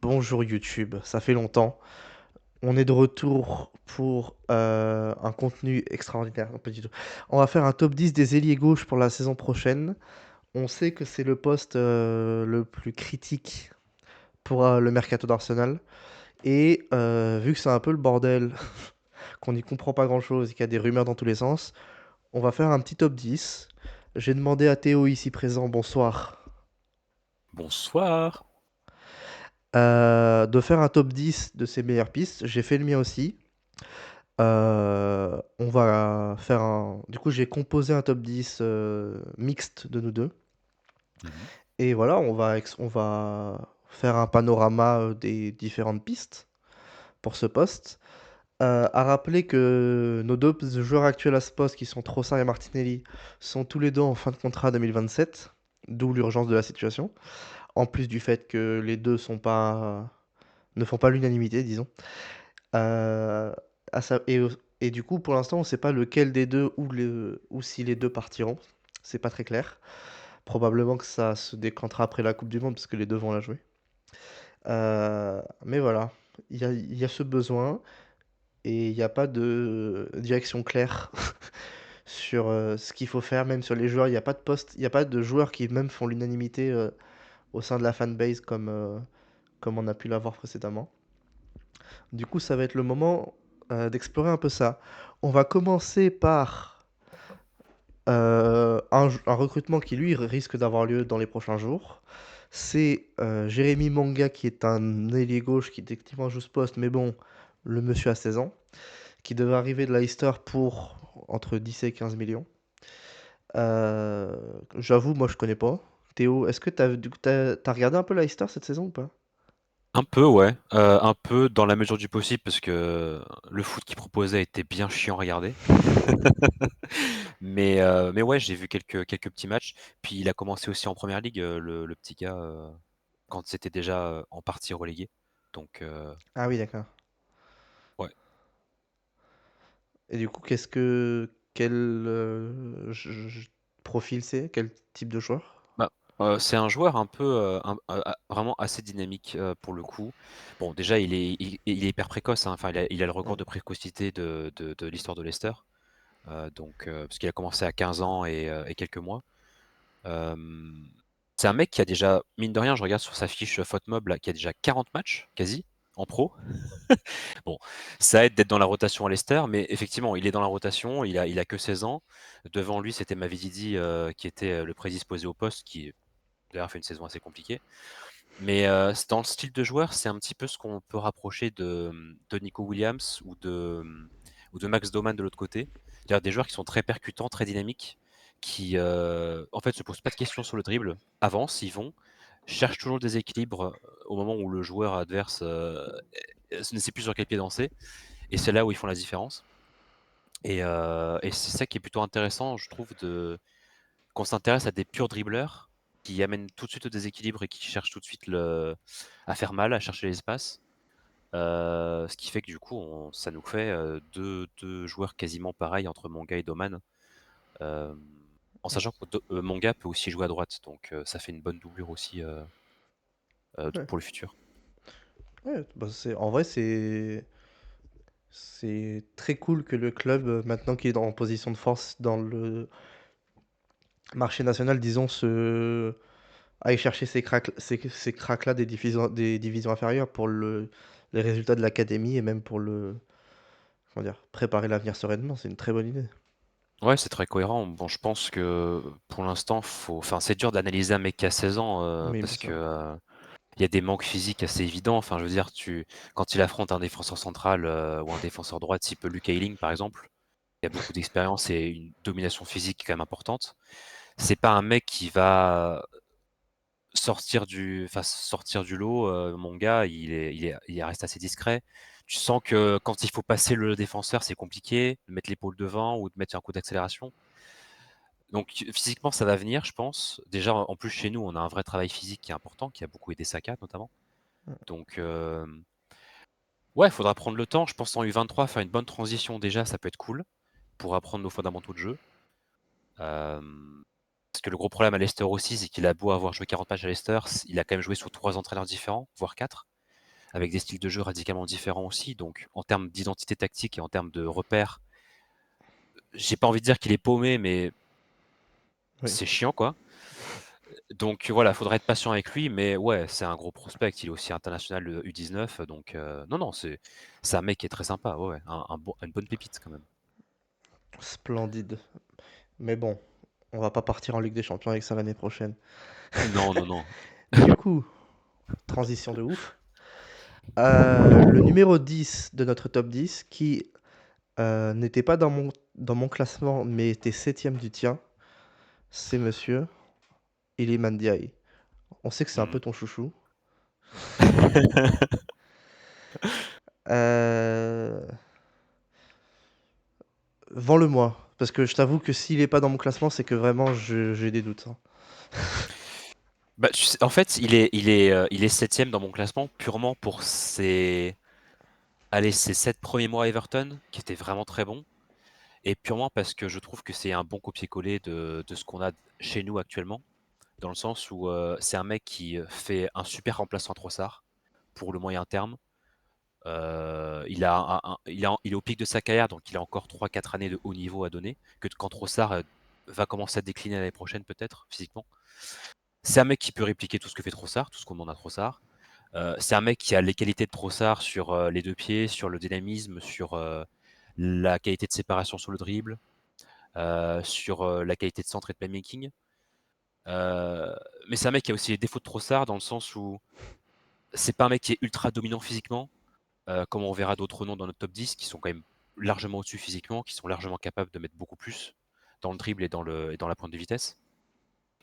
Bonjour YouTube, ça fait longtemps. On est de retour pour un contenu extraordinaire. Non, pas du tout. On va faire un top 10 des ailiers gauche pour la saison prochaine. On sait que c'est le poste le plus critique pour le mercato d'Arsenal. Et vu que c'est un peu le bordel, qu'on n'y comprend pas grand-chose et qu'il y a des rumeurs dans tous les sens, on va faire un petit top 10. J'ai demandé à Théo ici présent, bonsoir, Bonsoir. de faire un top 10 de ses meilleures pistes. J'ai fait le mien aussi. On va faire un du coup, j'ai composé un top 10 mixte de nous 2 Mhm. et voilà, on va faire un panorama, des différentes pistes pour ce poste. À rappeler que nos 2 joueurs actuels à ce poste, qui sont Trossard et Martinelli, sont tous les 2 en fin de contrat 2027, d'où l'urgence de la situation. En plus du fait que les 2 ne font pas l'unanimité, disons. Heu, à sa et du coup, pour l'instant, on sait pas lequel des 2 ou si les 2 partiront. C'est pas très clair. Probablement que ça se décantera après la coupe du monde parce que les 2 vont la jouer. Mais voilà, il y a ce besoin et il y a pas de direction claire sur, ce qu'il faut faire, même sur les joueurs. Il y a pas de joueurs qui même font l'unanimité, au sein de la fanbase comme on a pu l'avoir précédemment. Du coup, ça va être le moment, d'explorer un peu ça. On va commencer par, un recrutement qui lui risque d'avoir lieu dans les prochains jours. C'est, Jérémy Manga qui est un ailier gauche qui techniquement joue ce poste, mais bon, le monsieur a 16 ans, qui devrait arriver de Leicester pour entre 10 et 15 millions. J'avoue, moi je connais pas. Théo, est-ce que t'as regardé un peu Leicester cette saison ou pas? Un peu, ouais. Un peu dans la mesure du possible parce que le foot qu'il proposait était bien chiant à regarder. Mais ouais, j'ai vu quelques petits matchs. Puis il a commencé aussi en première ligue, le petit gars, quand c'était déjà en partie relégué. Donc, Ah oui, d'accord. ouais. Et du coup, quel profil c'est? Quel type de joueur? Bah, c'est un joueur un peu, vraiment assez dynamique, pour le coup. Bon, déjà, il est hyper précoce, hein. Enfin, il a le record Mm. de précocité de l'histoire de Leicester. Donc, parce qu'il a commencé à 15 ans et quelques mois. Hem, c'est un mec qui a déjà, mine de rien, je regarde sur sa fiche FotMob là, qui a déjà 40 matchs quasi en pro. Bon, ça aide d'être dans la rotation à Leicester, mais effectivement, il est dans la rotation, il a que 16 ans. Devant lui, c'était Mavididi, qui était, le prédisposé au poste, qui d'ailleurs fait une saison assez compliquée. Mais, c'est dans le style de joueur, c'est un petit peu ce qu'on peut rapprocher de Nico Williams ou de Max Doman de l'autre côté. C'est-à-dire des joueurs qui sont très percutants, très dynamiques, qui, en fait, se posent pas de questions sur le dribble, avancent, ils vont, cherchent toujours le déséquilibre, au moment où le joueur adverse, ne sait plus sur quel pied danser, et c'est là où ils font la différence. Et c'est ça qui est plutôt intéressant, je trouve, de qu'on s'intéresse à des purs dribbleurs qui amènent tout de suite au déséquilibre et qui cherchent tout de suite à faire mal, à chercher l'espace. Ce qui fait que du coup, ça nous fait, deux joueurs quasiment pareils entre Monga et Doman. Hem, en sachant que Monga peut aussi jouer à droite, donc ça fait une bonne doublure aussi, Ouais, pour le futur. ouais, bah, en vrai, c'est très cool que le club, maintenant qu'il est en position de force dans le marché national, disons, aille chercher ces cracks-là des divisions inférieures pour les résultats de l'académie et même pour comment dire, préparer l'avenir sereinement. C'est une très bonne idée. Ouais, c'est très cohérent. Bon, je pense que pour l'instant, enfin, c'est dur d'analyser un mec qui a 16 ans, Oui, bien parce que, sûr. il y a des manques physiques assez évidents. Enfin, je veux dire, quand il affronte un défenseur central, ou un défenseur droit type Luke Ayling, par exemple, il a beaucoup d'expérience et une domination physique quand même importante. C'est pas un mec qui va sortir du lot. Mon gars, il reste assez discret. Tu sens que quand il faut passer le défenseur, c'est compliqué, de mettre l'épaule devant ou de mettre un coup d'accélération. Donc physiquement, ça va venir, je pense. Déjà, en plus, chez nous, on a un vrai travail physique qui est important, qui a beaucoup aidé Saka, notamment. Donc, ouais, il faudra prendre le temps. Je pense en U23, faire une bonne transition déjà, ça peut être cool pour apprendre nos fondamentaux de jeu. Parce que le gros problème à Leicester aussi, c'est qu'il a beau avoir joué 40 matchs à Leicester, il a quand même joué sous 3 entraîneurs différents, voire 4. avec des styles de jeu radicalement différents aussi. Donc en termes d'identité tactique et en termes de repères, j'ai pas envie de dire qu'il est paumé, mais Oui. c'est chiant, quoi. Donc voilà, faudrait être patient avec lui, mais ouais, c'est un gros prospect. Il est aussi international, U19, donc non, non, c'est un mec qui est très sympa, ouais, ouais, une bonne pépite quand même. Splendide. Mais bon, on va pas partir en Ligue des Champions avec ça l'année prochaine. Non, non, non. Du coup, transition de ouf. Le numéro 10 de notre top 10 qui n'était pas dans mon classement mais était septième du tien, c'est monsieur Iliman Ndiaye. On sait que c'est un peu Mmh. ton chouchou. Euh, Vends-le-moi. Parce que je t'avoue que s'il est pas dans mon classement, c'est que vraiment j'ai des doutes, hein. Bah, tu sais, en fait, il est 7e dans mon classement purement pour ses 7 premiers mois à Everton, qui étaient vraiment très bons, et purement parce que je trouve que c'est un bon copier-coller de ce qu'on a chez nous actuellement, dans le sens où c'est un mec qui fait un super remplaçant à Trossard pour le moyen terme. Il est au pic de sa carrière, donc il a encore 3-4 années de haut niveau à donner, que quand Trossard va commencer à décliner l'année prochaine peut-être physiquement. C'est un mec qui peut répliquer tout ce que fait Trossard, tout ce qu'on demande à Trossard. C'est un mec qui a les qualités de Trossard sur les deux pieds, sur le dynamisme, sur la qualité de séparation sur le dribble, sur la qualité de centre et de playmaking. Mais c'est un mec qui a aussi les défauts de Trossard dans le sens où c'est pas un mec qui est ultra dominant physiquement, comme on verra d'autres noms dans notre top 10 qui sont quand même largement au-dessus physiquement, qui sont largement capables de mettre beaucoup plus dans le dribble et dans la pointe de vitesse.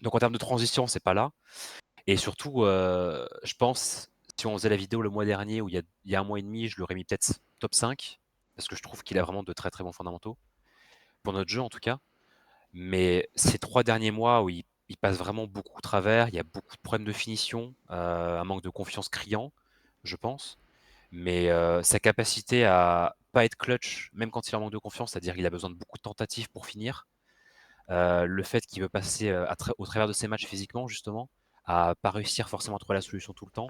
Donc en termes de transition, c'est pas là. Et surtout, je pense, si on faisait la vidéo le mois dernier ou il y a un mois et demi, je l'aurais mis peut-être top 5, parce que je trouve qu'il a vraiment de très très bons fondamentaux, pour notre jeu en tout cas. Mais ces 3 derniers mois où il passe vraiment beaucoup au travers, il y a beaucoup de problèmes de finition, un manque de confiance criant, je pense. Mais sa capacité à pas être clutch, même quand il est en manque de confiance, c'est-à-dire qu'il a besoin de beaucoup de tentatives pour finir, le fait qu'il veut passer au travers de ses matchs physiquement, justement, à pas réussir forcément à trouver la solution tout le temps,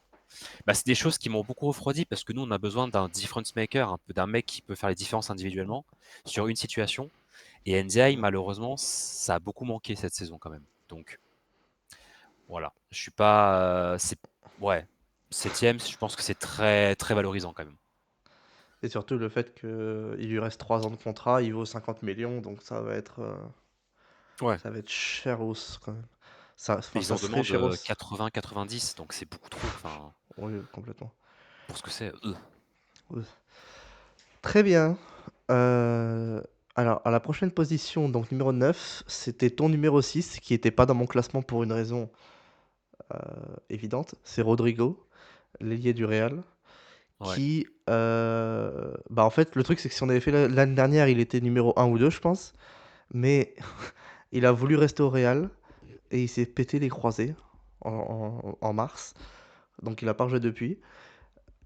bah, c'est des choses qui m'ont beaucoup refroidi parce que nous, on a besoin d'un difference maker, un peu d'un mec qui peut faire les différences individuellement sur une situation. Et NDI, Mm. malheureusement, ça a beaucoup manqué cette saison quand même. Donc voilà, je suis pas. Ouais, septième, je pense que c'est très très valorisant quand même. Et surtout le fait qu'il lui reste 3 ans de contrat, il vaut 50 millions, donc Ouais. ça va être cher os quand même. Ça, enfin, Ils ça en serait demandent cher os. 80-90, donc c'est beaucoup trop. Enfin, Oui, complètement. pour ce que c'est. Oui. Très bien. Euh, alors, à la prochaine position, donc numéro 9, c'était ton numéro 6 qui n'était pas dans mon classement pour une raison euh, évidente. C'est Rodrigo, l'ailier du Real, Ouais. qui... bah en fait, le truc, c'est que si on avait fait l'année dernière, il était numéro un ou 2 je pense. Mais il a voulu rester au Real et il s'est pété les croisés en mars. Donc, il a pas rejoué depuis.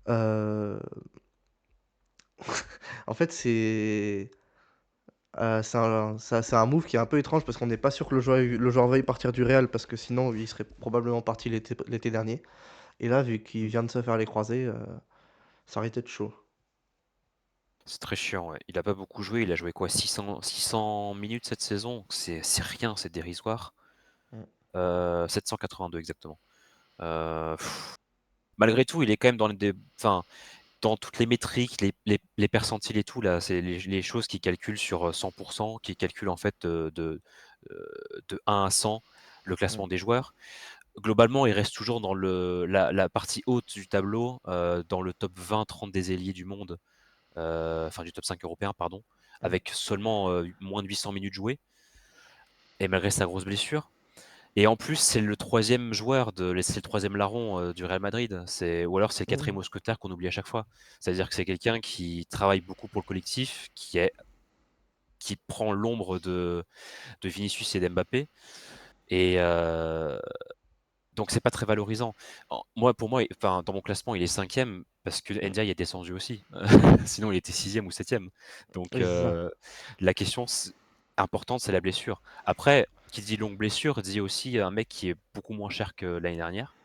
Euh, En fait, c'est un move qui est un peu étrange parce qu'on n'est pas sûr que le joueur veuille partir du Real parce que sinon il serait probablement parti l'été dernier. Et là, vu qu'il vient de se faire les croisés, ça aurait été de chaud. C'est très chiant, ouais. Il a pas beaucoup joué, il a joué quoi? 600 minutes cette saison? C'est rien, c'est dérisoire. Mm. 782 exactement. Heu, Malgré tout, il est quand même enfin, dans toutes les métriques, les percentiles et tout là, c'est les choses qui calculent sur, 100, qui calculent en fait, de 1 à 100 le Mm. classement des joueurs. Globalement, il reste toujours dans la partie haute du tableau, dans le top 20-30 des ailiers du monde, enfin du top 5 européen pardon, Mm. avec seulement, moins de 800 minutes jouées et malgré sa grosse blessure. Et en plus, c'est le troisième larron du Real Madrid. Ou alors c'est le quatrième Mm. mousquetaire qu'on oublie à chaque fois. C'est-à-dire que c'est quelqu'un qui travaille beaucoup pour le collectif, qui prend l'ombre de Vinicius et d'Mbappé. Et donc c'est pas très valorisant. Pour moi, enfin, dans mon classement, il est cinquième parce que Mm. Ndiaye est descendu aussi. Sinon, il était sixième ou septième. Donc Oui, c'est ça. la question importante, c'est la blessure. Après, qui dit longue blessure, dit aussi un mec qui est beaucoup moins cher que l'année dernière.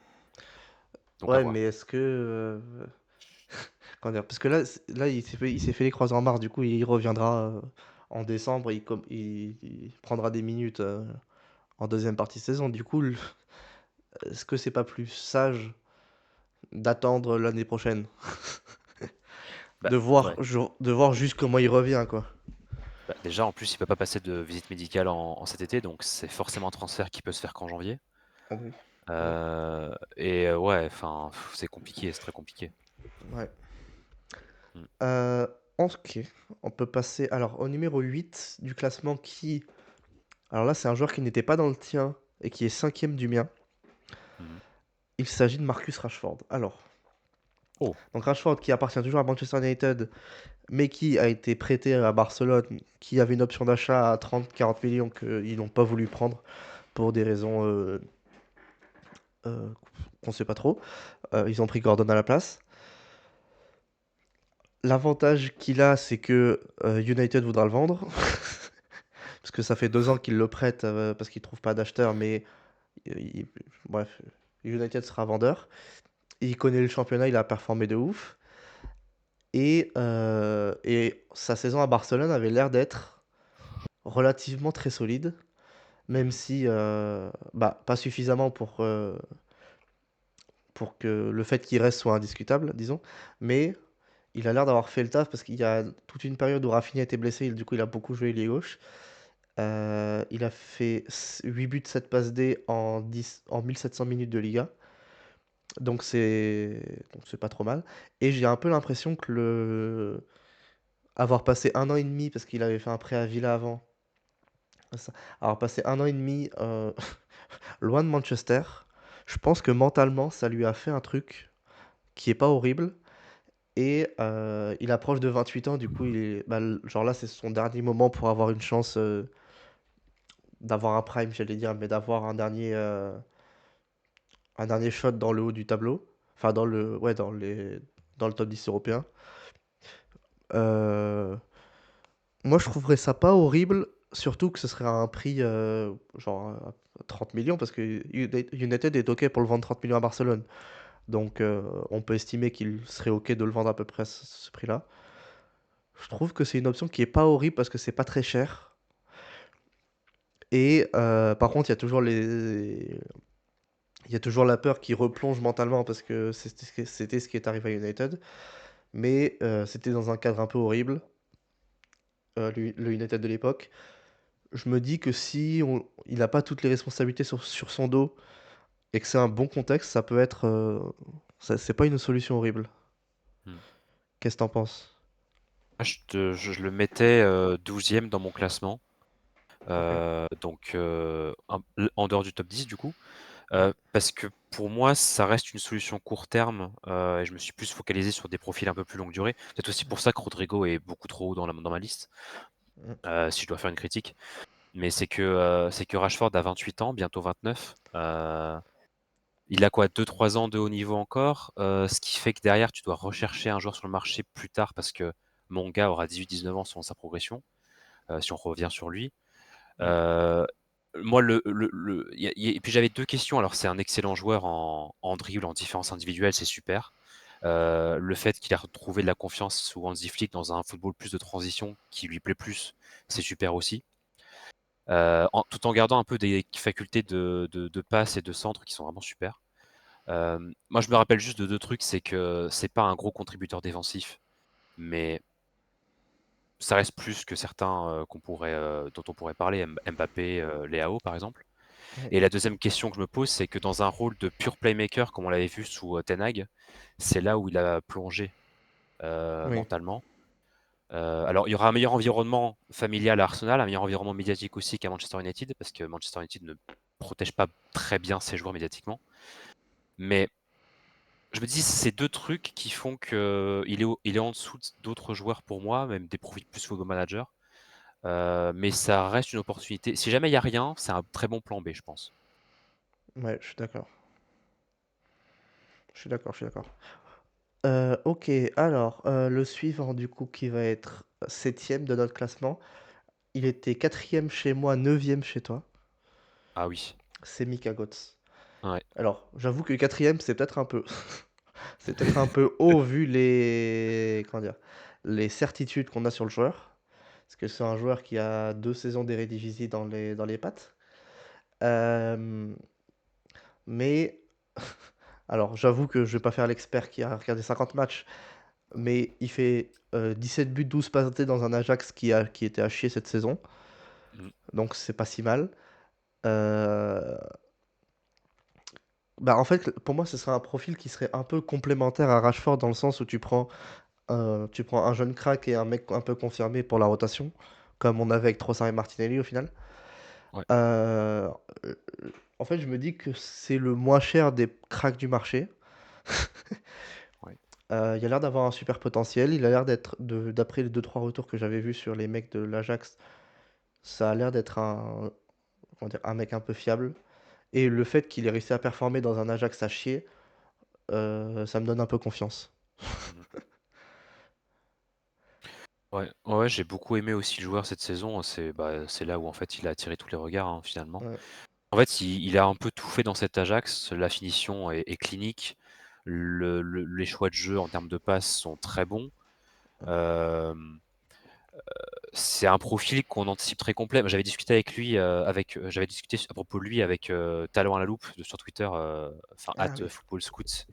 Donc à Ouais, mais voir. comment dire? Parce que là, il s'est fait les croisés en mars, du coup, il reviendra, en décembre, il prendra des minutes, en deuxième partie de saison. Du coup, est-ce que c'est pas plus sage d'attendre l'année prochaine? Bah, ouais. De voir juste comment il revient, quoi. Bah, déjà, en plus, il peut pas passer de visite médicale en cet été, donc c'est forcément un transfert qui peut se faire qu'en janvier. Ah oui. Ouais. Ouais, enfin, c'est compliqué, c'est très compliqué. Ouais. Mmh. Heu, OK, on peut passer alors au numéro 8 du classement qui alors là, c'est un joueur qui n'était pas dans le tien et qui est cinquième du mien. Mmh mh. Il s'agit de Marcus Rashford. Alors, Oh! donc Rashford qui appartient toujours à Manchester United, mais qui a été prêté à Barcelone, qui avait une option d'achat à 30-40 millions qu'ils n'ont pas voulu prendre pour des raisons, heu, qu'on sait pas trop. Ils ont pris Gordon à la place. L'avantage qu'il a, c'est que, United voudra le vendre. Parce que ça fait 2 ans qu'ils le prêtent, parce qu'ils trouvent pas d'acheteur, mais il bref, United sera vendeur. Il connaît le championnat, il a performé de ouf et sa saison à Barcelone avait l'air d'être relativement très solide, même Mmh. si, bah, pas suffisamment pour que le fait qu'il reste soit indiscutable, disons. Mais il a l'air d'avoir fait le taf parce qu'il y a toute une période où Rafinha était blessé et du coup il a beaucoup joué ailier gauche. Il a fait 8 buts, 7 passes D en 1 700 minutes de Liga, donc c'est pas trop mal et j'ai un peu l'impression que le avoir passé 1 an et demi parce qu'il avait fait un préavis là avant, ça avoir passé 1 an et demi, loin de Manchester, je pense que mentalement ça lui a fait un truc qui est pas horrible et il approche de 28 ans, du coup il est bah, l genre là, c'est son dernier moment pour avoir une chance, d'avoir un prime, j'allais dire, mais d'avoir un dernier shot dans le haut du tableau, enfin dans le top 10 européen. Heu, Moi je trouverais ça pas horrible, surtout que ce serait à un prix, genre, 30 000 000 parce que United est OK pour le vendre 30 millions à Barcelone. Donc on peut estimer qu'il serait OK de le vendre à peu près à ce prix-là. Je trouve que c'est une option qui est pas horrible parce que c'est pas très cher et par contre, il y a toujours la peur qui replonge mentalement parce que c'était ce qui est arrivé à United. Mais c'était dans un cadre un peu horrible, le United de l'époque. Je me dis que si il a pas toutes les responsabilités sur son dos et que c'est un bon contexte, ça peut être, ça c'est pas une solution horrible. Mmh. Qu'est-ce que tu penses? Moi, je le mettais, 12e dans mon classement, OK. donc en dehors du top 10 du coup, Ouais. parce que pour moi, ça reste une solution court terme, et je me suis plus focalisé sur des profils un peu plus longue durée. C'est aussi pour ça que Rodrigo est beaucoup trop haut dans ma liste, Mmh. si je dois faire une critique. Mais c'est que Rashford a 28 ans, bientôt 29, il a quoi? 2-3 ans de haut niveau encore, ce qui fait que derrière tu dois rechercher un joueur sur le marché plus tard parce que mon gars aura 18-19 ans selon sa progression, si on revient sur lui. Ouais. Heu, Moi il y a et puis j'avais 2 questions. Alors c'est un excellent joueur en dribble, en différence individuelle, c'est super. Le fait qu'il a retrouvé de la confiance sous Hansi Flick dans un football plus de transition qui lui plaît plus, c'est super aussi. Tout en gardant un peu des facultés de passe et de centre qui sont vraiment super. Moi, je me rappelle juste de 2 trucs, c'est que c'est pas un gros contributeur défensif, mais ça reste plus que certains, dont on pourrait parler, Mbappé, Leao par exemple. Ouais. Et la deuxième question que je me pose, c'est que dans un rôle de pure playmaker comme on l'avait vu sous, Ten Hag, c'est là où il a plongé, Oui. mentalement. Alors il y aura un meilleur environnement familial à Arsenal, un meilleur environnement médiatique aussi qu'à Manchester United, parce que Manchester United ne protège pas très bien ses joueurs médiatiquement. Mais je me dis, c'est 2 trucs qui font qu'il est en dessous d'autres joueurs pour moi, même des profils plus football manager, mais ça reste une opportunité. Si jamais il y a rien, c'est un très bon plan B, je pense. Ouais, je suis d'accord. Je suis d'accord, je suis d'accord. OK, alors, le suivant du coup qui va être septième de notre classement, il était quatrième chez moi, neuvième chez toi, Ah oui, c'est Mika Götze. ouais. Alors, j'avoue que quatrième c'est peut-être un peu. c'est peut-être un peu haut vu les comment dire? Les certitudes qu'on a sur le joueur. Parce que c'est un joueur qui a 2 saisons d'Eredivisie dans les pattes. Hem, mais alors j'avoue que je vais pas faire l'expert qui a regardé 50 matchs, mais il fait, 17 buts, 12 passes D dans un Ajax qui était à chier cette saison, Mmh, donc c'est pas si mal. Heu, Bah, en fait, pour moi, ce serait un profil qui serait un peu complémentaire à Rashford dans le sens où tu prends un jeune crack et un mec un peu confirmé pour la rotation, comme on avait avec Trossard et Martinelli au final. ouais, Heu, En fait, je me dis que c'est le moins cher des cracks du marché. ouais. Il a l'air d'avoir un super potentiel, il a l'air d'après les deux trois retours que j'avais vus sur les mecs de l'Ajax, ça a l'air d'être comment dire? Un mec un peu fiable et le fait qu'il ait réussi à performer dans un Ajax à chier, ça me donne un peu confiance. Mmh. Ouais, ouais, ouais, j'ai beaucoup aimé aussi le joueur cette saison. C'est là où en fait il a attiré tous les regards, hein, finalement. Ouais, En fait, il a un peu tout fait dans cet Ajax. La finition est clinique. Les choix de jeu en termes de passes sont très bons. Hem, c'est un profil qu'on anticipe très complet. Moi, j'avais discuté avec lui, j'avais discuté à propos de lui avec, Talon à la loupe sur Twitter, enfin ah oui. @footballscout,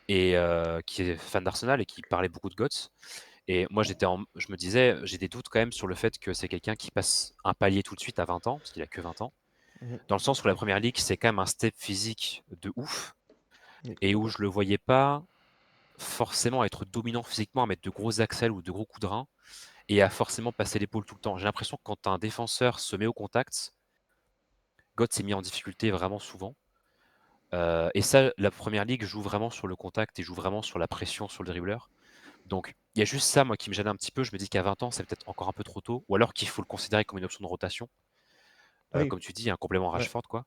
qui est fan d'Arsenal et qui parlait beaucoup de Götze. Et moi, je me disais, j'ai des doutes quand même sur le fait que c'est quelqu'un qui passe un palier tout de suite à 20 ans, parce qu'il a que 20 ans. Mmh. Dans le sens où la Première Ligue, c'est quand même un step physique de ouf Oui, et où je le voyais pas forcément être dominant physiquement, à mettre de gros axels ou de gros coups de rein et à forcément passer l'épaule tout le temps. J'ai l'impression que quand un défenseur se met au contact, Götze s'est mis en difficulté vraiment souvent. Et ça, la Première Ligue joue vraiment sur le contact et joue vraiment sur la pression sur le dribbleur. Donc, il y a juste ça, moi, qui me gêne un petit peu. Je me dis qu'à 20 ans, c'est peut-être encore un peu trop tôt, ou alors qu'il faut le considérer comme une option de rotation. oui, Comme tu dis, un complément ouais, Rashford, quoi.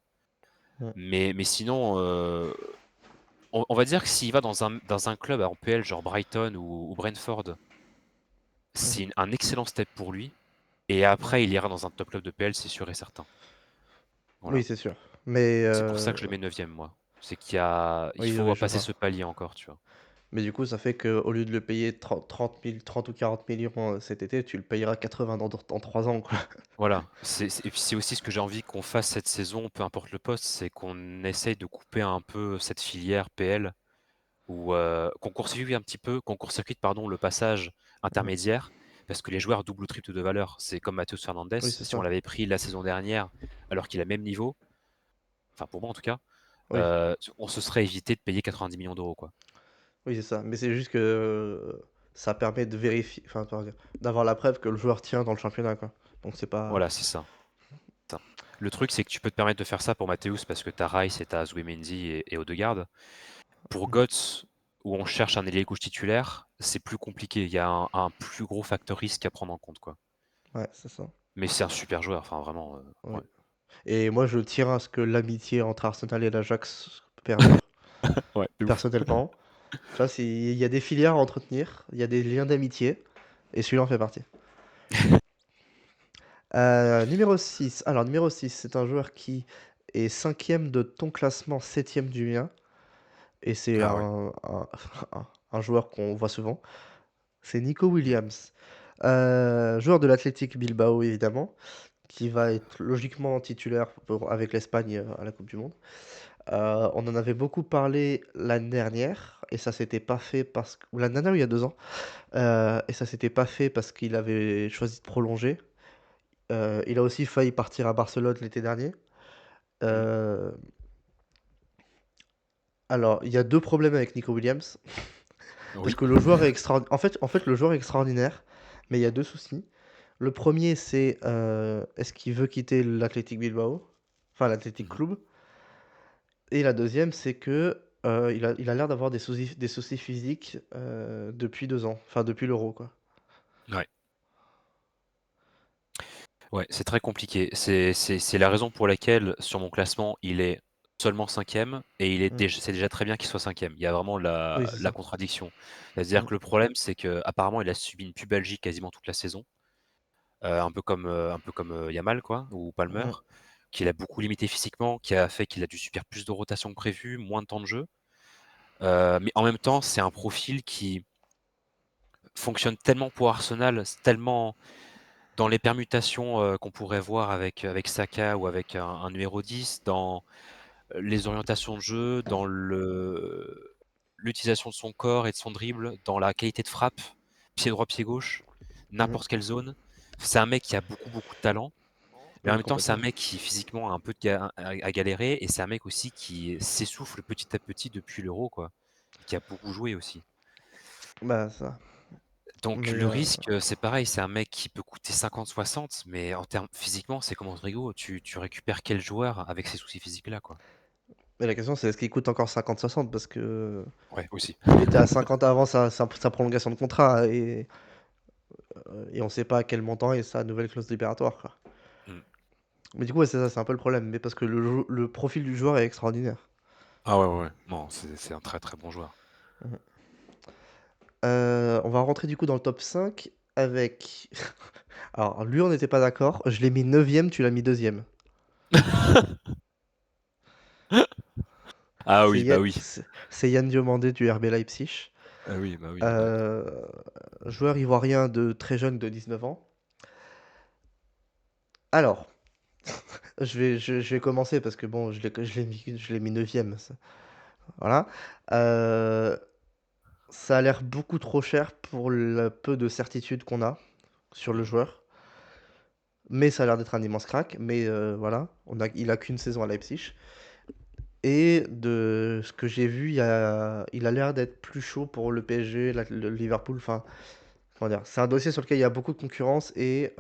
ouais. Mais sinon, on va dire que s'il va dans un club en PL, genre Brighton ou Brentford, Mmh. un excellent step pour lui. Et Ouais. après, il ira dans un top club de PL, c'est sûr et certain. Oui, Voilà. c'est sûr. Mais C'est pour ça que je le mets 9e, moi. Il oui, faut oui, je passer vois. ce palier encore, tu vois. Mais du coup, ça fait qu'au lieu de le payer 30 ou 40 millions cet été, tu le payeras 80 dans 3 ans, quoi. Voilà. Et puis c'est aussi ce que j'ai envie qu'on fasse cette saison, peu importe le poste, c'est qu'on essaye de couper un peu cette filière PL ou qu'on court-circuite un petit peu, qu'on court-circuite, pardon, le passage Mmh. intermédiaire, parce que les joueurs double ou triple de valeur, c'est comme Matheus Fernandes. Oui, c'est Si on ça. l'avait pris la saison dernière, alors qu'il a le même niveau, enfin pour moi en tout cas, Oui, on se serait évité de payer 90 millions d'euros, quoi. oui, c'est ça. Mais c'est juste que, ça permet de vérifier enfin, comment dire? D'avoir la preuve que le joueur tient dans le championnat, quoi. Donc c'est pas Voilà, c'est ça. Ça. Le truc, c'est que tu peux te permettre de faire ça pour Mathéus parce que tu as Rice et tu as Zubimendi et Odegaard. Pour mmh, Götze, où on cherche un ailier gauche titulaire, c'est plus compliqué. Il y a un plus gros facteur risque à prendre en compte, quoi. ouais, c'est ça. Mais c'est un super joueur, enfin vraiment, Oui ouais. et moi, je tiens à ce que l'amitié entre Arsenal et l'Ajax perdure, Ouais, de ouf. personnellement. Tu vois, il y a des filières à entretenir, il y a des liens d'amitié et celui-là en fait partie. Numéro 6. Alors numéro 6, c'est un joueur qui est cinquième de ton classement, septième du mien et c'est Ah ouais. un joueur qu'on voit souvent. C'est Nico Mmh. Williams, joueur de l'Athletic Bilbao évidemment, qui va être logiquement titulaire avec l'Espagne, à la coupe du monde. On en avait beaucoup parlé l'année dernière et ça s'était pas fait parce que ou l'année dernière ou il y a 2 ans, et ça s'était pas fait parce qu'il avait choisi de prolonger. Il a aussi failli partir à Barcelone l'été dernier. Mmh. Heu, alors il y a 2 problèmes avec Nico Williams, parce Oui. que le joueur est en fait le joueur est extraordinaire, mais il y a 2 soucis. Le premier c'est, est-ce qu'il veut quitter l'Athletic Bilbao? Enfin l'Athletic Mmh. Club et la deuxième c'est que, il a l'air d'avoir des soucis physiques, depuis 2 ans, enfin depuis l'Euro quoi. Ouais. Ouais, c'est très compliqué. C'est la raison pour laquelle, sur mon classement, il est seulement 5e et Mmh. c'est déjà très bien qu'il soit 5e. Il y a vraiment Oui, la c'est la ça. contradiction. C'est-à-dire Mmh. que le problème, c'est qu'apparemment, il a subi une pubalgie quasiment toute la saison, un peu comme Yamal quoi ou Palmer, Mmh. qui l'a beaucoup limité physiquement, qui a fait qu'il a dû subir plus de rotation que prévu, moins de temps de jeu. Mais en même temps, c'est un profil qui fonctionne tellement pour Arsenal, c'est tellement dans les permutations, qu'on pourrait voir avec Saka ou avec un numéro 10, dans les orientations de jeu, dans l'utilisation de son corps et de son dribble, dans la qualité de frappe, pied droit, pied gauche, Mmh. n'importe quelle zone. C'est un mec qui a beaucoup, beaucoup de talent, mais en Oui, même temps, c'est un complètement. mec qui physiquement a un peu de ga à galérer, et c'est un mec aussi qui s'essouffle petit à petit depuis l'Euro, quoi, et qui a beaucoup joué aussi. Bah, ça. Donc Mais le risque, c'est pareil, c'est un mec qui peut coûter 50-60, mais en termes physiquement, c'est comme Rodrigo, tu récupères quel joueur avec ces soucis physiques-là, quoi? la question, c'est est-ce qu'il coûte encore 50-60 parce que Ouais, aussi. il était à 50 avant sa prolongation de contrat et on sait pas à quel montant est sa nouvelle clause libératoire, quoi. Mmh. Mais du coup, ouais, c'est ça, c'est un peu le problème, mais parce que le profil du joueur est extraordinaire. Ah ouais, ouais, ouais. Non, c'est un très, très bon joueur. Mmh. On va rentrer du coup dans le top 5 avec alors lui, on n'était pas d'accord, je l'ai mis 9e, tu l'as mis 2e. Ah C'est oui, bah Yann oui. c'est Yann Diomandé du RB Leipzig. Ah oui, bah oui, ouais. Heu, Joueur ivoirien de très jeune de 19 ans. Alors, je vais commencer parce que bon, je l'ai mis 9e, ça voilà. Heu, Ça a l'air beaucoup trop cher pour le peu de certitude qu'on a sur le Mmh. joueur, mais ça a l'air d'être un immense crack, mais voilà, il a qu'une saison à Leipzig et de ce que j'ai vu, il a l'air d'être plus chaud pour le PSG, le Liverpool, enfin, comment dire? C'est un dossier sur lequel il y a beaucoup de concurrence et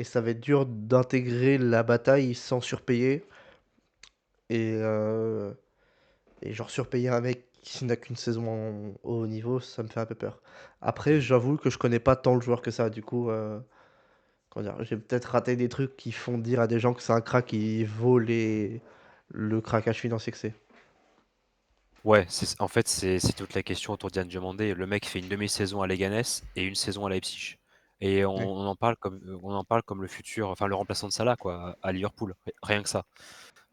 ça va être dur d'intégrer la bataille sans surpayer et heu et genre surpayer un mec qui n'a qu'une saison au haut niveau, ça me fait un peu peur. Après, Mmh. j'avoue que je connais pas tant le joueur que ça, du coup, comment dire? J'ai peut-être raté des trucs qui font dire à des gens que c'est un crack qui vaut le craquage financier que c'est. Ouais, en fait, c'est toute la question autour d'Yann Diomandé. Le mec fait une demi-saison à Leganés et une saison à Leipzig, et Oui, on en parle comme le futur, enfin le remplaçant de Salah, quoi, à Liverpool, rien que ça,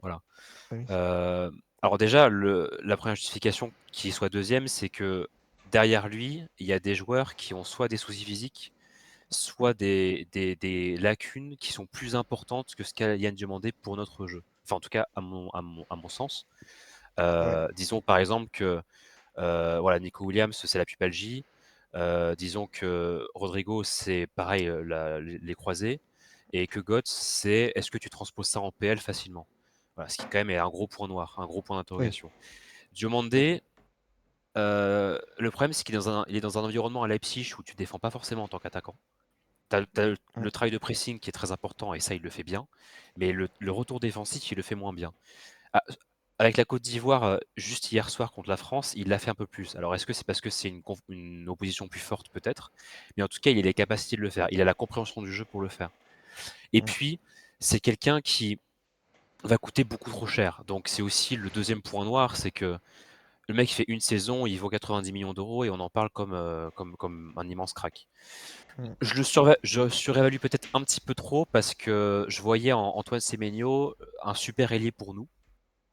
voilà. oui, Heu, alors déjà, la première justification qu'il soit deuxième, c'est que derrière lui, il y a des joueurs qui ont soit des soucis physiques, soit des lacunes qui sont plus importantes que ce qu'a Yann Diomandé pour notre jeu. Enfin, en tout cas, à mon sens. ouais, Disons par exemple que, voilà, Nico Williams, c'est la pubalgie. Disons que Rodrigo, c'est pareil, les croisés, et que Götze, c'est est-ce que tu transposes ça en PL facilement? Voilà, ce qui quand même est un gros point noir, un gros point oui, d'interrogation. Diomandé, le problème, c'est il est dans un environnement à Leipzig où tu défends pas forcément en tant qu'attaquant. Tu as mmh, le travail de pressing qui est très important, et ça, il le fait bien, mais le retour défensif, il le fait moins bien. Ah, avec la Côte d'Ivoire, juste hier soir contre la France, il l'a fait un peu plus. Alors est-ce que c'est parce que c'est une opposition plus forte? Peut-être, mais en tout cas, il a les capacités de le faire. Il a la compréhension du jeu pour le faire, et mmh, puis, c'est quelqu'un qui va coûter beaucoup trop cher. Donc c'est aussi le deuxième point noir, c'est que le mec fait une saison, il vaut 90 millions d'euros, et on en parle comme un immense crack. mmh, Je surévalue peut-être un petit peu trop, parce que je voyais en Antoine Semenyo un super ailier pour nous.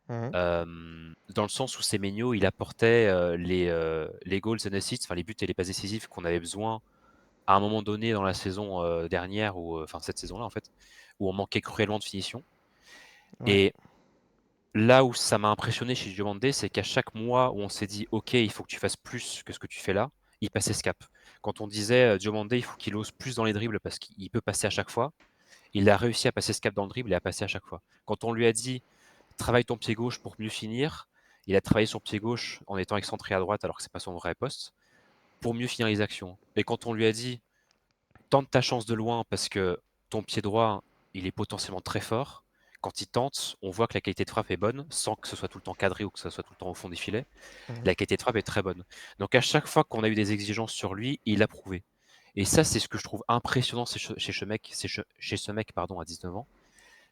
mmh, Dans le sens où Semenyo, il apportait, les goals and assists, enfin les buts et les passes décisives qu'on avait besoin à un moment donné dans la saison, dernière, ou enfin cette saison-là en fait, où on manquait cruellement de finition. ouais, Et là où ça m'a impressionné chez Diomandé, c'est qu'à chaque mois où on s'est dit: «OK, il faut que tu fasses plus que ce que tu fais là», il passait ce cap. Quand on disait, Diomandé, il faut qu'il ose plus dans les dribbles parce qu'il peut passer à chaque fois, il a réussi à passer ce cap dans le dribble et à passer à chaque fois. Quand on lui a dit: «Travaille ton pied gauche pour mieux finir», il a travaillé son pied gauche en étant excentré à droite alors que c'est pas son vrai poste, pour mieux finir les actions. Et quand on lui a dit: «Tente ta chance de loin parce que ton pied droit, il est potentiellement très fort», quand il tente, on voit que la qualité de frappe est bonne, sans que ce soit tout le temps cadré ou que ce soit tout le temps au fond des filets. mmh, La qualité de frappe est très bonne. Donc à chaque fois qu'on a eu des exigences sur lui, il l'a prouvé. Et ça, c'est ce que je trouve impressionnant chez ce mec, pardon, à 19 ans,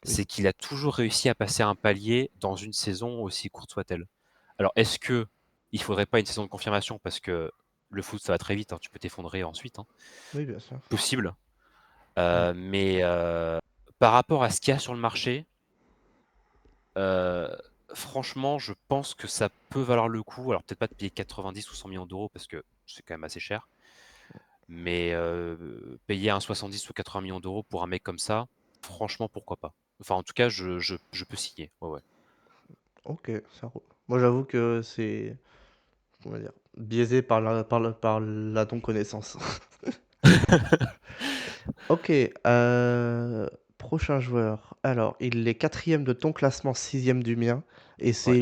oui, c'est qu'il a toujours réussi à passer un palier dans une saison, aussi courte soit-elle. Alors, est-ce que il faudrait pas une saison de confirmation, parce que le foot, ça va très vite, hein, tu peux t'effondrer ensuite, hein, oui, bien sûr. possible. Mmh, Mais par rapport à ce qu'il y a sur le marché, heu, franchement, je pense que ça peut valoir le coup. Alors peut-être pas de payer 90 ou 100 millions d'euros parce que c'est quand même assez cher. Mais payer un 70 ou 80 millions d'euros pour un mec comme ça, franchement, pourquoi pas? Enfin, en tout cas, je peux signer. Ouais, ouais. OK, ça roule. Moi, j'avoue que c'est, comment dire? Biaisé par la non-connaissance. OK, prochain joueur. Alors, il est quatrième de ton classement, sixième du mien et Ouais. c'est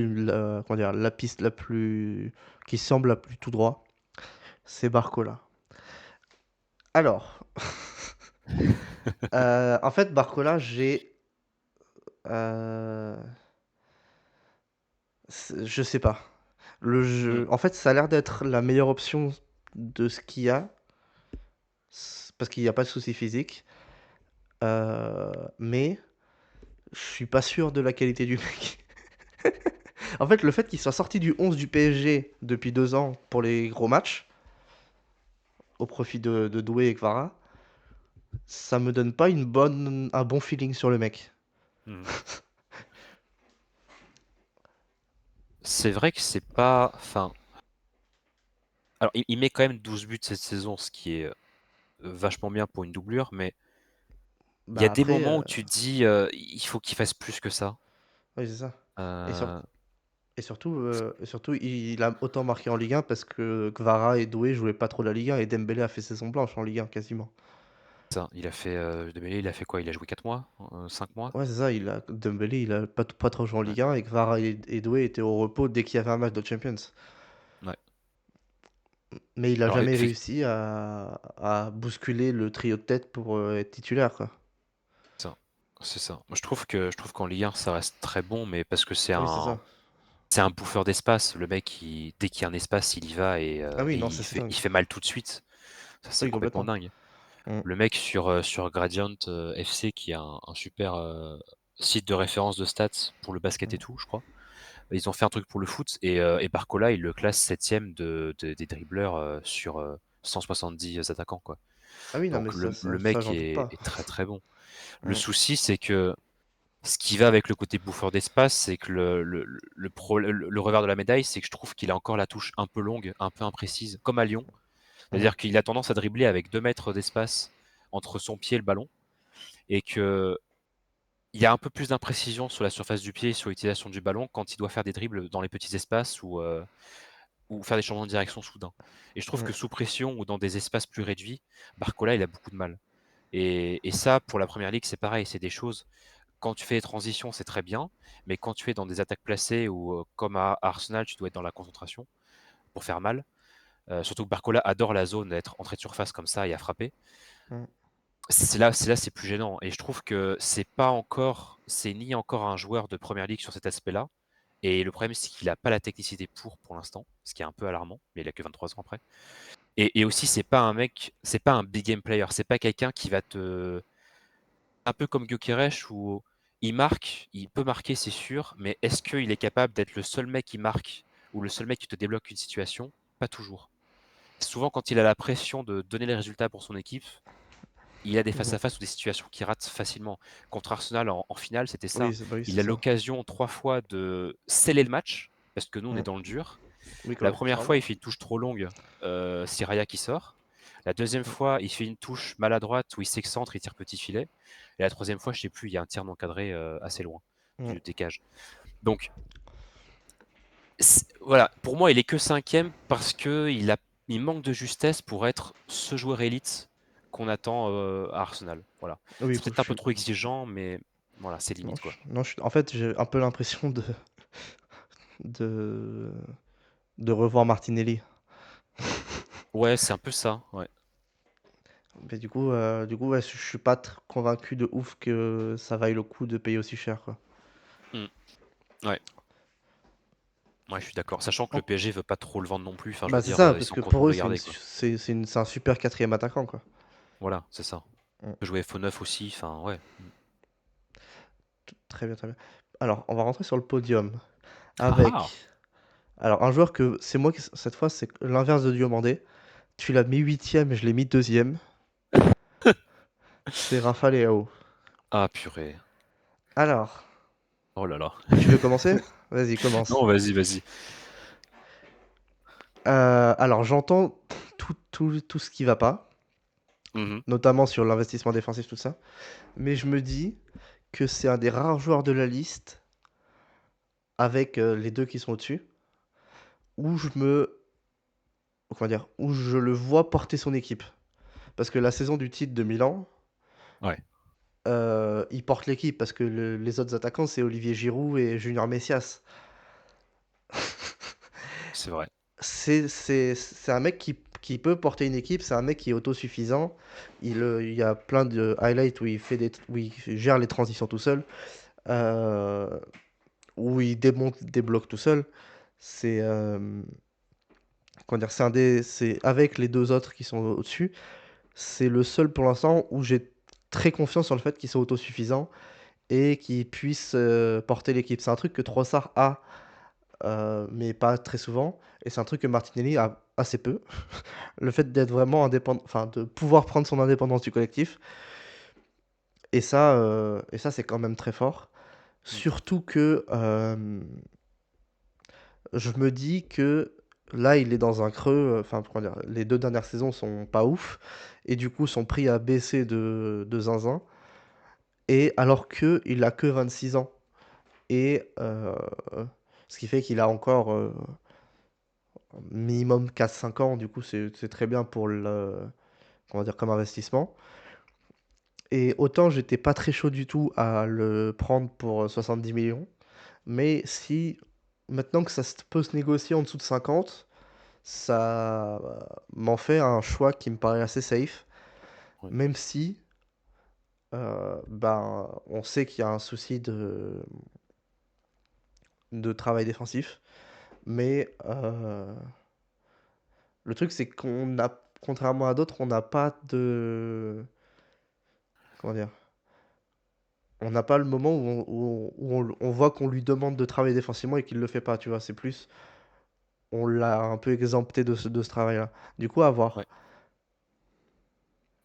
comment dire? La piste la plus qui semble la plus tout droit, c'est Barcola. Alors, en fait, Barcola, heu, je sais pas. Le Mmh. jeu en fait, ça a l'air d'être la meilleure option de ce qu'il y a, parce qu'il y a pas de souci physique, mais je suis pas sûr de la qualité du mec. En fait, le fait qu'il soit sorti du 11 du PSG depuis 2 ans pour les gros matchs, au profit de Doué et Kvara, ça me donne pas un bon feeling sur le mec. Mmh. C'est vrai que c'est pas enfin, alors il met quand même 12 buts cette saison, ce qui est, vachement bien pour une doublure, mais il y a Bah, des après, moments où tu te dis, «Il faut qu'il fasse plus que ça». oui, c'est ça. Et sur Heu, et surtout, il a autant marqué en Ligue 1 parce que Kvara et Doué jouaient pas trop la Ligue 1 et Dembélé a fait saison blanche en Ligue 1 quasiment. ça, il a fait, Dembélé, il a fait quoi? Il a joué 4 mois? 5 mois? Ouais, c'est ça, Dembélé, il a pas trop joué en Ouais, Ligue 1 et Kvara et Doué étaient au repos dès qu'il y avait un match de Champions. ouais. Mais il a Alors jamais réussi à bousculer le trio de tête pour, être titulaire, quoi. ça, c'est ça. Moi, je trouve qu'en Ligue 1, ça reste très bon, mais parce que c'est Oui, c'est un ça. c'est un bouffeur d'espace. Le mec, dès qu'il y a un espace, il y va Ah oui, et non, il ça c'est fait dingue. il fait mal tout de suite. Ça, c'est Oui, complètement complètement. dingue. Mmh. Le mec sur Gradient, FC qui est un super, site de référence de stats pour le basket et Mmh. tout, je crois. Ils ont fait un truc pour le foot et Barcola, il le classe 7e des dribbleurs, sur, 170 attaquants, quoi. Ah oui, non, mais Donc ça le ça ça, mec j'en doute pas. est très, très bon. Le Mmh. souci, c'est que ce qui va avec le côté bouffeur d'espace, c'est que le revers de la médaille, c'est que je trouve qu'il a encore la touche un peu longue, un peu imprécise, comme à Lyon. Mmh. C'est-à-dire qu'il a tendance à dribbler avec 2 mètres d'espace entre son pied et le ballon et qu'il y a un peu plus d'imprécision sur la surface du pied et sur l'utilisation du ballon quand il doit faire des dribbles dans les petits espaces ou faire des changements de direction soudains. Et je trouve Mmh. que sous pression ou dans des espaces plus réduits, Barcola, il a beaucoup de mal. Et ça, pour la première ligue, c'est pareil. C'est des choses, quand tu fais des transitions, c'est très bien. Mais quand tu es dans des attaques placées ou comme à Arsenal, tu dois être dans la concentration pour faire mal. Surtout que Barcola adore la zone, être entrée de surface comme ça et à frapper. Mmh. C'est là, c'est plus gênant. Et je trouve que c'est ni encore un joueur de première ligue sur cet aspect-là. Et le problème, c'est qu'il a pas la technicité pour l'instant, ce qui est un peu alarmant. Mais il a que 23 ans après. Et aussi, c'est pas un big game player. C'est pas quelqu'un qui va te, un peu comme Gyökeres où il marque, il peut marquer, c'est sûr, mais est-ce qu'il est capable d'être le seul mec qui marque ou le seul mec qui te débloque une situation? Pas toujours. Souvent, quand il a la pression de donner les résultats pour son équipe, il a des Mmh. face-à-face ou des situations qu'il rate facilement. Contre Arsenal en finale, c'était Oui, ça. c'est bah, oui, Il c'est a ça. l'occasion 3 fois de sceller le match, parce que nous, on est Mmh. dans le dur. Oui, La première fois, clairement. il fait une touche trop longue, c'est Raya qui sort. La deuxième fois, il fait une touche maladroite où il s'excentre, il tire petit filet. Et la troisième fois, je sais plus, il y a un tir non cadré assez loin Mmh. des cages. Donc voilà, pour moi, il est que cinquième parce que il manque de justesse pour être ce joueur élite qu'on attend à Arsenal. Voilà. Oui, C'est écoute, peut-être un peu trop exigeant, mais voilà, c'est non, limite quoi. en fait, j'ai un peu l'impression de de revoir Martinelli. Ouais, c'est un peu ça. Ouais. Mais du coup, ouais, je suis pas convaincu de ouf que ça vaille le coup de payer aussi cher, quoi. Mm. Ouais. Ouais, je suis d'accord. Sachant que le En PSG veut pas trop le vendre non plus. Enfin, je Bah, veux c'est dire, ça, ils parce sont que contents pour de eux, le garder quoi. c'est un super quatrième attaquant, quoi. Voilà, c'est ça. Mmh. Il peut jouer Faux-Neuf aussi. Enfin, ouais. Mm. Très bien, très bien. Alors, on va rentrer sur le podium Ah ah! avec, alors, un joueur que c'est moi qui cette fois, c'est l'inverse de Diomandé. Tu l'as mis huitième et je l'ai mis deuxième. C'est Rafa Leao. Ah purée. Alors, Oh là là. Tu veux commencer? Vas-y, commence. Non, vas-y, vas-y. Alors j'entends tout ce qui va pas, Mmh. notamment sur l'investissement défensif, tout ça, mais je me dis que c'est un des rares joueurs de la liste avec, les 2 qui sont au-dessus, où je me comment dire? Où je le vois porter son équipe. Parce que la saison du titre de Milan, Ouais, il porte l'équipe parce que les autres attaquants, c'est Olivier Giroud et Junior Messias. c'est vrai. C'est un mec qui peut porter une équipe, c'est un mec qui est autosuffisant. Il y a plein de highlights où où il gère les transitions tout seul, heu, où il démonte des blocs tout seul. C'est, comment dire? C'est avec les 2 autres qui sont au-dessus, c'est le seul pour l'instant où j'ai très confiance sur le fait qu'ils sont autosuffisants et qu'ils puissent, porter l'équipe. C'est un truc que Trossard a, mais pas très souvent, et c'est un truc que Martinelli a assez peu. Le fait d'être vraiment indépendant, enfin, de pouvoir prendre son indépendance du collectif, et ça, c'est quand même très fort. Mmh. Surtout que, je me dis que là, il est dans un creux, enfin, comment dire? Les 2 dernières saisons sont pas ouf, et du coup, son prix a baissé de zinzin, et alors qu'il a que 26 ans, et ce qui fait qu'il a encore, minimum 4 5 ans. Du coup, c'est très bien pour le comment dire? Comme investissement. Et autant j'étais pas très chaud du tout à le prendre pour, 70 millions, mais si maintenant que ça peut se négocier en dessous de 50, ça m'en fait un choix qui me paraît assez safe, Ouais. même si, ben, on sait qu'il y a un souci de travail défensif, mais le truc c'est qu'on a, contrairement à d'autres, on n'a pas de, comment dire? On n'a pas le moment où on voit qu'on lui demande de travailler défensivement et qu'il le fait pas, tu vois? C'est plus, on l'a un peu exempté de ce travail-là. Du coup, à Ouais, voir.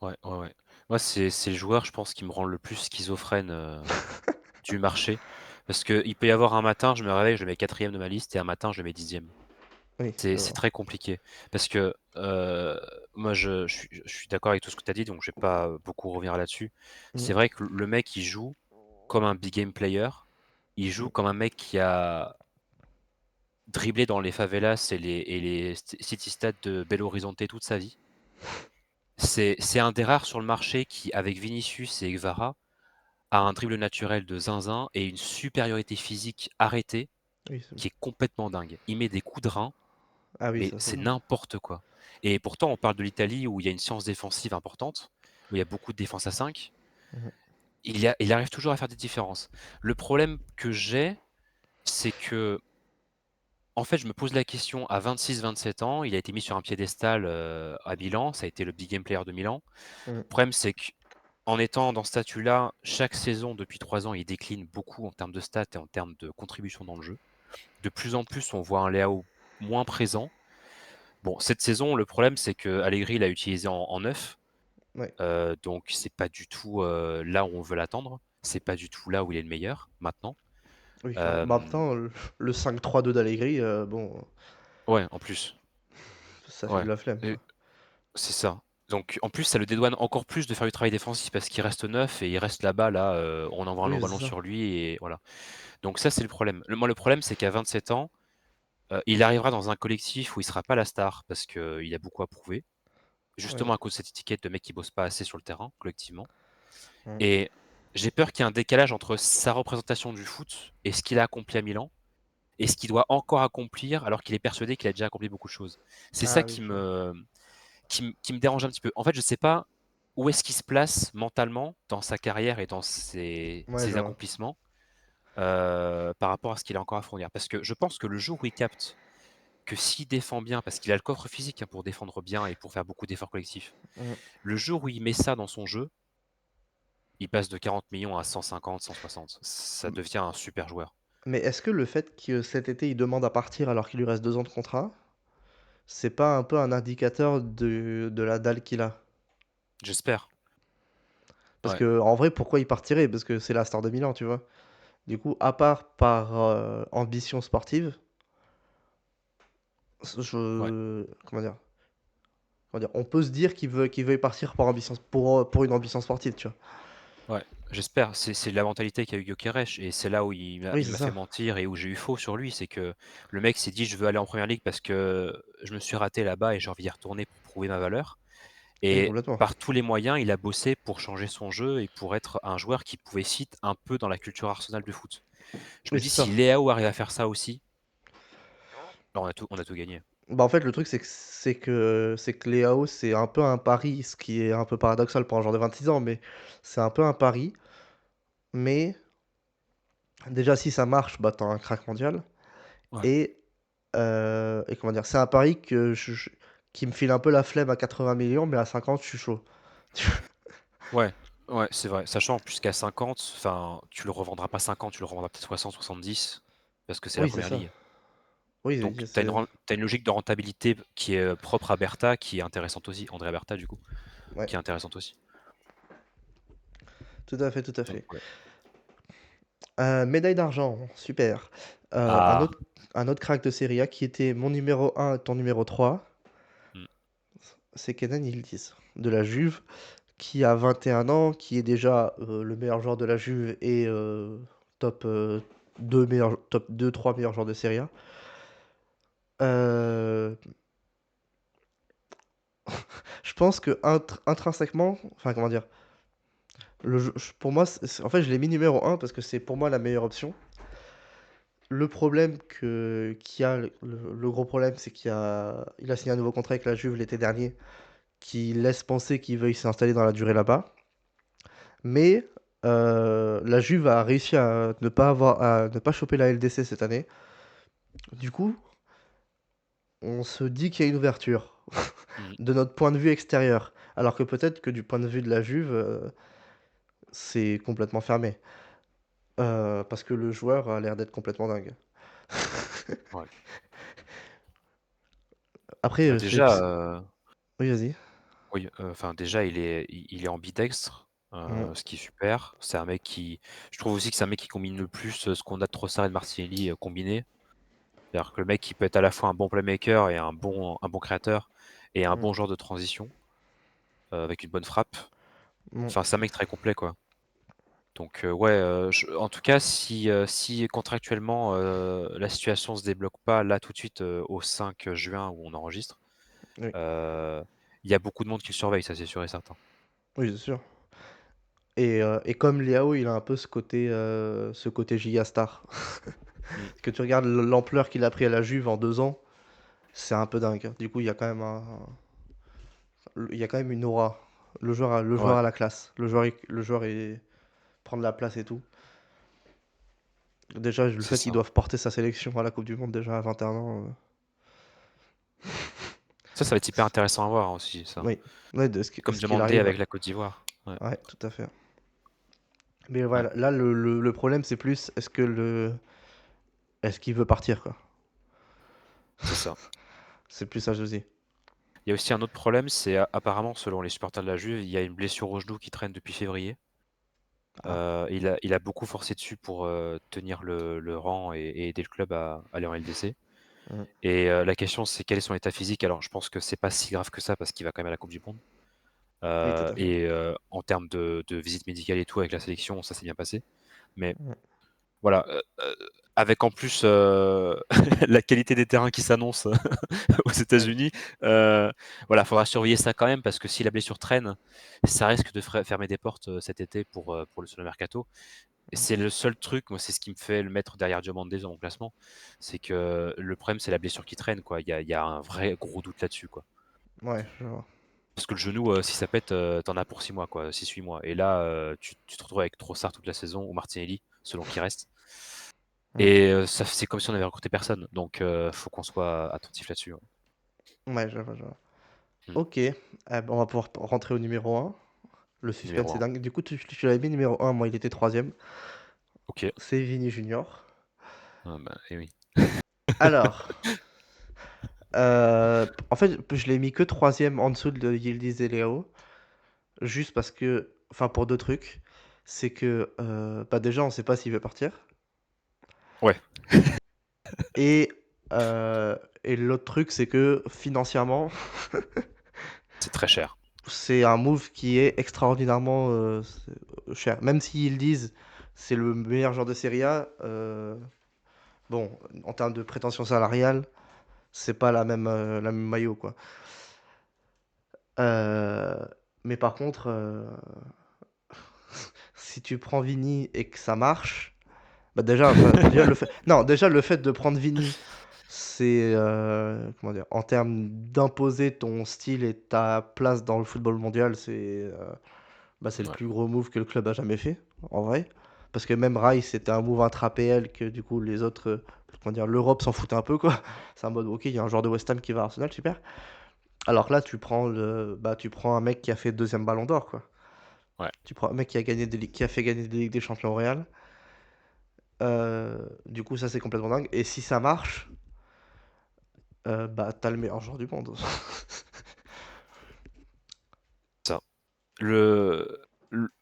ouais, ouais, ouais. Moi, c'est le joueur, je pense, qui me rend le plus schizophrène, du marché. Parce qu'il peut y avoir un matin, je me réveille, je le mets 4e de ma liste et un matin, je le mets 10e. Oui, je C'est vois. très compliqué parce que, moi je suis d'accord avec tout ce que tu as dit, donc je vais pas, beaucoup revenir là-dessus. Mmh, C'est vrai que le mec, il joue comme un big game player. Il joue mmh. comme un mec qui a dribblé dans les favelas et les city stades de Belo Horizonte toute sa vie. C'est un des rares sur le marché qui, avec Vinicius et Kvara, a un dribble naturel de zinzin et une supériorité physique arrêtée Oui, qui est complètement dingue. Il met des coups de rein, ah oui, mais ça c'est c'est vrai. n'importe quoi. Et pourtant, on parle de l'Italie où il y a une science défensive importante, où il y a beaucoup de défense à 5. Mmh, Il arrive toujours à faire des différences. Le problème que j'ai, c'est que, en fait, je me pose la question à 26-27 ans, il a été mis sur un piédestal, à Milan, ça a été le big game player de Milan. mmh. Le problème, c'est qu'en étant dans ce statut-là, chaque saison depuis 3 ans, il décline beaucoup en termes de stats et en termes de contribution dans le jeu. De plus en plus, on voit un Leao moins présent. Bon, cette saison, le problème, c'est qu'Allegri l'a utilisé en neuf, Ouais. donc c'est pas du tout, là où on veut l'attendre. C'est pas du tout là où il est le meilleur, maintenant. Oui, clairement. Bah, en même Hem, temps, le 5-3-2 d'Allegri, bon, ouais, en plus, ça fait ouais, de la flemme, et quoi. c'est ça. Donc en plus, ça le dédouane encore plus de faire du travail défensif parce qu'il reste neuf et il reste là-bas, là, on envoie un long Oui, ballon c'est ça. sur lui et voilà. Donc ça, c'est le problème. Le problème, c'est qu'à 27 ans, il arrivera dans un collectif où il sera pas la star parce qu'il a beaucoup à prouver. Ouais. Justement à cause de cette étiquette de mec qui bosse pas assez sur le terrain, collectivement. Mmh. Et j'ai peur qu'il y ait un décalage entre sa représentation du foot et ce qu'il a accompli à Milan et ce qu'il doit encore accomplir alors qu'il est persuadé qu'il a déjà accompli beaucoup de choses. C'est ça Ah oui, qui je vois. me qui me dérange un petit peu. En fait, je sais pas où est-ce qu'il se place mentalement dans sa carrière et dans ses Ouais, je ses vois. accomplissements, par rapport à ce qu'il a encore à fournir. Parce que je pense que le jour où il capte que s'il défend bien, parce qu'il a le coffre physique, hein, pour défendre bien et pour faire beaucoup d'efforts collectifs, Mmh. le jour où il met ça dans son jeu, il passe de 40 millions à 150, 160. Ça M devient un super joueur. mais est-ce que le fait que cet été, il demande à partir alors qu'il lui reste 2 ans de contrat, c'est pas un peu un indicateur de la dalle qu'il a? J'espère. Parce Ouais. que en vrai, pourquoi il partirait? Parce que c'est la star de Milan, tu vois? Du coup, à part par ambition sportive, Ouais, je comment dire, on peut se dire qu'il veuille partir pour une ambition sportive, tu vois. ouais, j'espère. C'est la mentalité qu'a eu Gyökeres et c'est là où Oui, il c'est m'a fait ça. mentir et où j'ai eu faux sur lui. C'est que le mec s'est dit: «Je veux aller en première ligue parce que je me suis raté là-bas et j'ai envie d'y retourner pour prouver ma valeur». Oui, Et complètement. par tous les moyens, il a bossé pour changer son jeu et pour être un joueur qui pouvait fit un peu dans la culture Arsenal du foot. Je Oui, me dis c'est ça. si Leao arrive à faire ça aussi, bah, on a tout gagné. Bah, en fait, le truc, c'est que Leao, c'est un peu un pari, ce qui est un peu paradoxal pour un joueur de 26 ans, mais c'est un peu un pari. Mais déjà, si ça marche, bah, tu un crack mondial. Ouais. Et comment dire? C'est un pari qui me file un peu la flemme à 80 millions, mais à 50, je suis chaud. Ouais, ouais, c'est vrai. Sachant en plus qu'à 50, enfin, tu le revendras pas 50, tu le revendras peut-être 60, 70 parce que c'est la Oui, c'est première ça. ligue. Oui, Donc tu as c'est une logique de rentabilité qui est, propre à Bertha, qui est intéressante aussi. Andrea Bertha du coup, ouais, qui est intéressante aussi. tout à fait, tout à Donc fait. ouais. Médaille d'argent, super. Heu, un Ah! autre un autre crack de Serie A qui était mon numéro un et ton numéro 3, Mmh. c'est Kenan Yıldız de la Juve, qui a 21 ans, qui est déjà, le meilleur joueur de la Juve et top, 2 meilleurs top 2-3 meilleurs joueurs de Serie A. Heu, je pense intrinsèquement, enfin, comment dire? Le jeu j Pour moi, en fait, je l'ai mis numéro un parce que c'est pour moi la meilleure option. Le problème qu'il y a, le gros problème, c'est il a signé un nouveau contrat avec la Juve l'été dernier, qui laisse penser qu'il veuille s'installer dans la durée là-bas. Mais la Juve a réussi à ne pas choper la LDC cette année. Du coup, on se dit qu'il y a une ouverture Mmh. de notre point de vue extérieur, alors que peut-être que du point de vue de la Juve, c'est complètement fermé. Parce que le joueur a l'air d'être complètement dingue. Ouais. Après, Bah, c'est déjà, oui, vas-y. oui, enfin déjà il est ambidextre, Mmh, ce qui est super. C'est un mec qui je trouve aussi que c'est un mec qui combine le plus, ce qu'on a de Trossard et de Martinelli, combinés. C'est-à-dire que le mec, il peut être à la fois un bon playmaker et un bon créateur et un mmh, bon joueur de transition, avec une bonne frappe. mmh, Enfin, c'est un mec très complet, quoi. Donc, ouais, je en tout cas, si contractuellement, la situation se débloque pas là tout de suite, au 5 juin où on enregistre, oui. heu, il y a beaucoup de monde qui le surveille, ça c'est sûr et certain. Oui, c'est sûr. Et comme Leao, il a un peu ce côté giga star. Mmh. Que tu regardes l'ampleur qu'il a pris à la Juve en 2 ans, c'est un peu dingue, hein. Du coup, il y a quand même une aura. Le joueur Ouais, a la classe. Le joueur est prend de la place et tout. Déjà, le c'est fait qu'ils ça. doivent porter sa sélection à la coupe du monde déjà à 21 ans, Ça va être hyper intéressant à voir aussi ça. oui. Ouais, Comme ce qu'il Diomandé arrive avec la Côte d'Ivoire. Ouais, ouais, tout à fait. Mais ouais, voilà, là, le problème, c'est plus est-ce qu'il veut partir, quoi? c'est ça. C'est plus ça, je dis. Il y a aussi un autre problème, c'est apparemment selon les supporters de la Juve, il y a une blessure au genou qui traîne depuis février. Ah, Il a beaucoup forcé dessus pour, tenir le rang et aider le club à aller en LDC mmh. et la question c'est quel est son état physique? Alors je pense que c'est pas si grave que ça parce qu'il va quand même à la coupe du monde, Oui, tout à fait. en termes de visite médicale et tout avec la sélection, ça s'est bien passé. Mais Mmh. voilà, avec en plus, la qualité des terrains qui s'annonce aux Ouais. États-Unis, voilà, faudra surveiller ça quand même parce que si la blessure traîne, ça risque de fermer des portes, cet été pour le mercato. Et Mmh. c'est le seul truc, moi, c'est ce qui me fait le mettre derrière Diomandé dans mon classement, c'est que le problème, c'est la blessure qui traîne, quoi. Il y a un vrai gros doute là-dessus, quoi. Ouais, je vois. Parce que le genou, si ça pète, tu as pour 6 mois, quoi, 6-8 mois. Et là, tu te retrouves avec Trossard toute la saison ou Martinelli, selon qui reste. Mmh. Et ça c'est comme si on avait recruté personne. Donc faut qu'on soit attentif là-dessus, ouais. Ouais, je vois, je vois. Mmh. OK, bah, on va pouvoir rentrer au numéro un. Le suspense Numéro est 1. dingue. Du coup, tu l'avais mis numéro un, moi il était troisième. OK. C'est Vini Junior. Ah bah, eh oui. Alors, en fait, je l'ai mis que troisième en dessous de Yildiz et Léo, juste parce que enfin pour 2 trucs. C'est que, bah, déjà on sait pas s'il veut partir. Ouais, et et l'autre truc, c'est que financièrement, c'est très cher. c'est un move qui est extraordinairement, cher. Même s'ils disent: «C'est le meilleur joueur de Serie A», bon, en termes de prétention salariale, c'est pas la même maillot, quoi. Heu, mais par contre, si tu prends Vini et que ça marche, bah, déjà le fait de prendre Vini, c'est, comment dire? En termes d'imposer ton style et ta place dans le football mondial, bah, c'est le Ouais, plus gros move que le club a jamais fait, en vrai. Parce que même Rice, c'était un move intra-PL que du coup les autres, comment dire? L'Europe s'en foutait un peu, quoi. C'est en mode: «OK, il y a un joueur de West Ham qui va à Arsenal, super». Alors que là, tu prends un mec qui a fait 2e ballon d'or, quoi. ouais. Tu prends un mec qui a fait gagner des Ligues des Champions au Real. Du coup, ça, c'est complètement dingue et si ça marche, bah, tu as le meilleur joueur du monde. Ça.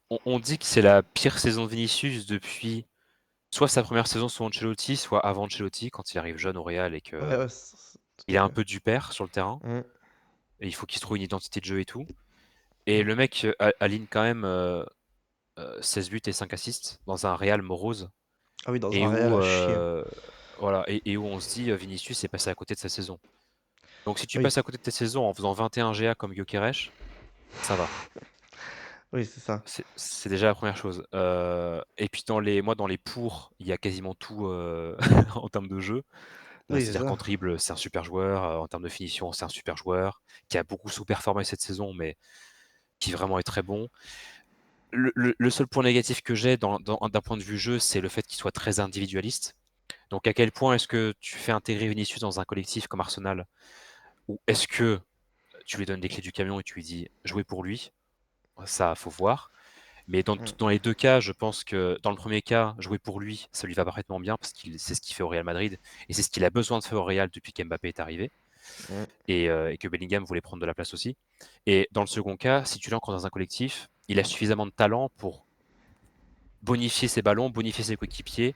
On dit que c'est la pire saison de Vinicius depuis soit sa première saison sous Ancelotti, soit avant Ancelotti, quand il arrive jeune au Real et Ouais, qu'il ouais, tout à a un fait. peu du père sur le terrain Mmh. et il faut qu'il se trouve une identité de jeu et tout. Et Mmh. le mec, aligne quand même, 16 buts et 5 assists dans un Real morose Ah oui, dans et un Real où, à chier, hein. voilà et où on se dit, Vinicius est passé à côté de sa saison. Donc si tu Oui, passes à côté de tes saisons en faisant 21 GA comme Gyökeres, ça va. oui, c'est ça. C'est déjà la première chose. Et puis dans les pour, il y a quasiment tout, en termes de jeu. Oui, c'est C'est-à-dire ça. qu'en dribble, c'est un super joueur, en termes de finition, c'est un super joueur, qui a beaucoup sous-performé cette saison, mais qui vraiment est très bon. Le seul point négatif que j'ai d'un point de vue jeu, c'est le fait qu'il soit très individualiste. Donc à quel point est-ce que tu fais intégrer Vinicius dans un collectif comme Arsenal? Ou est-ce que tu lui donnes des clés du camion et tu lui dis: «Jouez pour lui»? Ça, faut voir. Mais Mmh. dans les 2 cas, je pense que dans le premier cas, jouer pour lui, ça lui va parfaitement bien parce qu'il c'est ce qu'il fait au Real Madrid et c'est ce qu'il a besoin de faire au Real depuis qu'Mbappé est arrivé Mmh. et que Bellingham voulait prendre de la place aussi. Et dans le second cas, si tu l'ancres dans un collectif, il a suffisamment de talent pour bonifier ses ballons, bonifier ses coéquipiers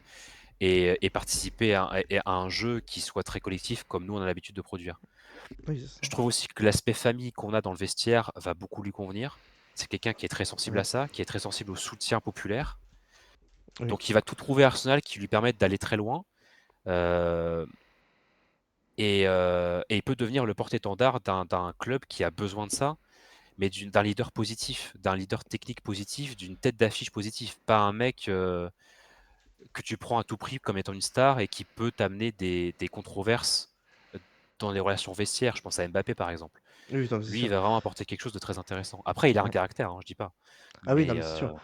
et participer à un jeu qui soit très collectif comme nous on a l'habitude de produire. Oui, c'est Je ça. trouve aussi que l'aspect famille qu'on a dans le vestiaire va beaucoup lui convenir. C'est quelqu'un qui est très sensible Mmh. à ça, qui est très sensible au soutien populaire. Oui. Donc il va tout trouver à Arsenal qui lui permettent d'aller très loin, heu et il peut devenir le porte-étendard d'un club qui a besoin de ça, mais d'un leader positif, d'un leader technique positif, d'une tête d'affiche positive. Pas un mec, que tu prends à tout prix comme étant une star et qui peut t'amener des controverses, dans les relations vestiaires. Je pense à Mbappé, par exemple. Oui, non, mais c'est Lui, il sûr. va vraiment apporter quelque chose de très intéressant. Après, il a un Mmh. caractère, hein, je dis pas, Ah oui, non, mais mais c'est sûr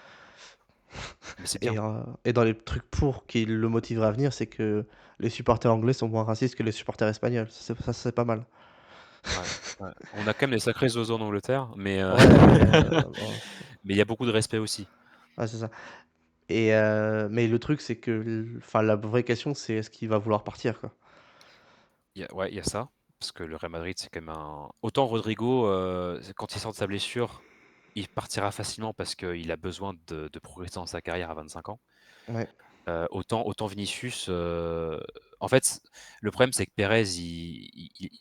c'est bien. et dans les trucs pour qui le motiveraient à venir, c'est que les supporters anglais sont moins racistes que les supporters espagnols. C'est pas mal. Ouais, ouais. On a quand même des sacrés zozos en Angleterre, Ouais, mais bon, mais il y a beaucoup de respect aussi. ouais, c'est ça. Mais le truc, c'est que enfin, la vraie question, c'est est-ce qu'il va vouloir partir, quoi? Ouais, il y a ça, parce que le Real Madrid, c'est quand même un autant Rodrigo, quand il sort de sa blessure, il partira facilement parce qu'il a besoin de progresser dans sa carrière à 25 ans. Ouais. Autant Vinicius, en fait, le problème, c'est que Pérez,